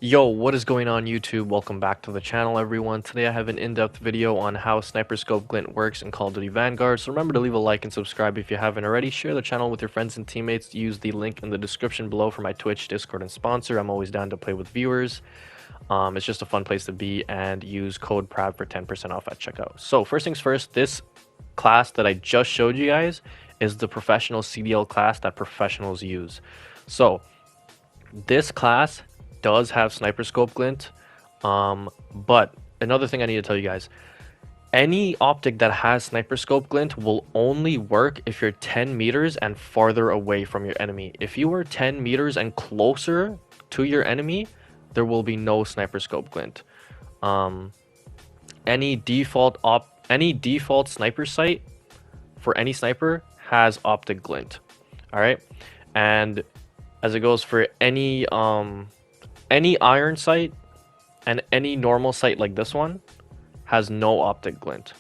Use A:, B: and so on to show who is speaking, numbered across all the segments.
A: Yo, what is going on YouTube? Welcome back to the channel, everyone. Today I have an in-depth video on how Sniper Scope Glint works in Call of Duty Vanguard. So remember to leave a like and subscribe if you haven't already. Share the channel with your friends and teammates. Use the link in the description below for my Twitch, Discord, and sponsor. I'm always down to play with viewers. It's just a fun place to be, and use code PRAB for 10% off at checkout. So first things first, this class that I just showed you guys is the professional CDL class that professionals use. So this class does have sniper scope glint, but another thing I need to tell you guys, any optic that has sniper scope glint will only work if you're 10 meters and farther away from your enemy. If you are 10 meters and closer to your enemy, there will be no sniper scope glint. Any default sniper sight for any sniper has optic glint. All right, and as it goes for any iron sight and any normal sight like this one has no optic glint.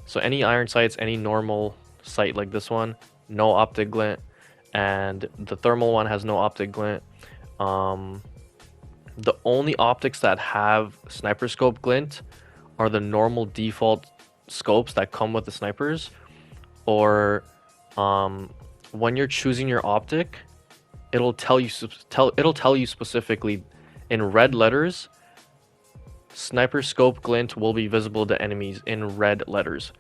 A: So any iron sights, any normal sight like this one, no optic glint, and the thermal one has no optic glint. The only optics that have sniper scope glint are the normal default scopes that come with the snipers, or when you're choosing your optic, it'll tell you specifically in red letters, sniper scope glint will be visible to enemies in red letters.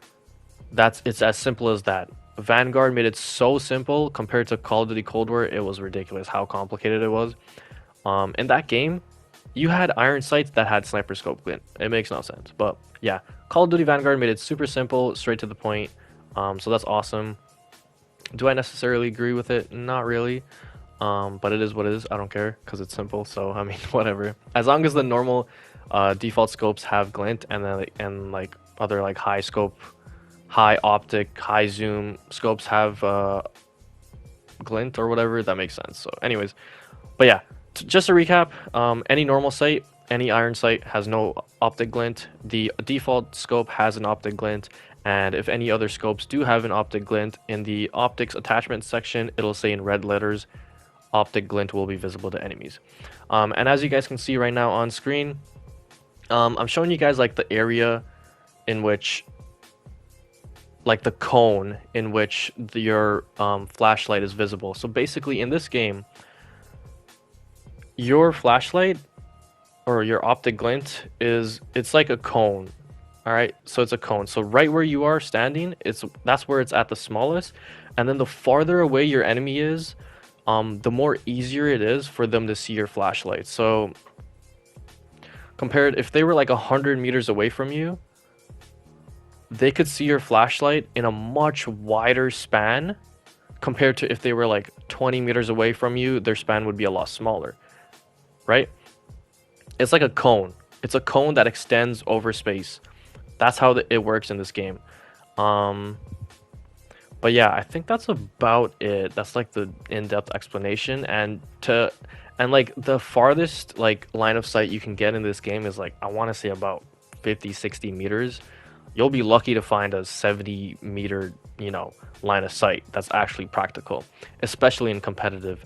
A: It's as simple as that. Vanguard made it so simple compared to Call of Duty Cold War. It was ridiculous how complicated it was. In that game, you had iron sights that had sniper scope glint. It makes no sense, but yeah, Call of Duty Vanguard made it super simple, straight to the point. So that's awesome. Do I necessarily agree with it? Not really. But it is what it is. I don't care because it's simple. So I mean, whatever. As long as the normal default scopes have glint, and then like other like high scope, high optic, high zoom scopes have glint or whatever, that makes sense. So anyways, but yeah, just to recap, any normal sight, any iron sight has no optic glint. The default scope has an optic glint. And if any other scopes do have an optic glint, in the optics attachment section, it'll say in red letters, optic glint will be visible to enemies. And as you guys can see right now on screen, I'm showing you guys like the area in which, like the cone in which your flashlight is visible. So basically in this game, your flashlight or your optic glint it's like a cone. All right, so it's a cone. So right where you are standing, that's where it's at the smallest, and then the farther away your enemy is, the more easier it is for them to see your flashlight. So compared, if they were like 100 meters away from you, they could see your flashlight in a much wider span compared to if they were like 20 meters away from you, their span would be a lot smaller, right? It's like a cone. It's a cone that extends over space. That's how it works in this game. But yeah, I think that's about it. That's like the in-depth explanation. And like the farthest like line of sight you can get in this game is like, I want to say about 50-60 meters. You'll be lucky to find a 70 meter, line of sight that's actually practical, especially in competitive.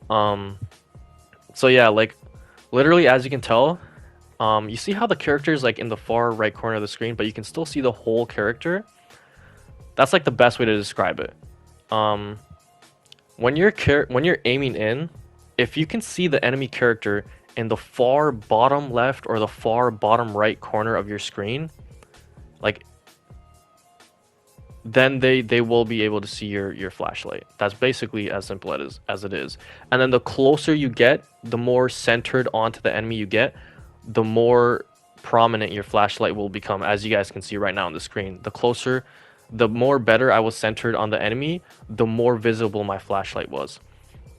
A: So yeah, like literally, as you can tell, you see how the character is like in the far right corner of the screen, but you can still see the whole character. That's like the best way to describe it. When you're aiming in, if you can see the enemy character in the far bottom left or the far bottom right corner of your screen, like, then they will be able to see your flashlight. That's basically as simple as it is. And then the closer you get, the more centered onto the enemy you get, the more prominent your flashlight will become, as you guys can see right now on the screen. The closer, the more better I was centered on the enemy, the more visible my flashlight was.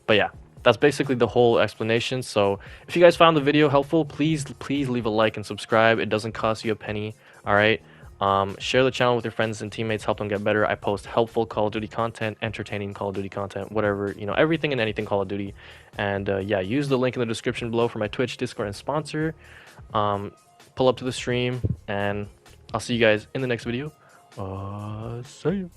A: But yeah, that's basically the whole explanation. So if you guys found the video helpful, please leave a like and subscribe. It doesn't cost you a penny. All right, share the channel with your friends and teammates, help them get better. I post helpful Call of Duty content, entertaining Call of Duty content, whatever, everything and anything Call of Duty. And yeah, use the link in the description below for my Twitch, Discord, and sponsor. Pull up to the stream, and I'll see you guys in the next video. See you.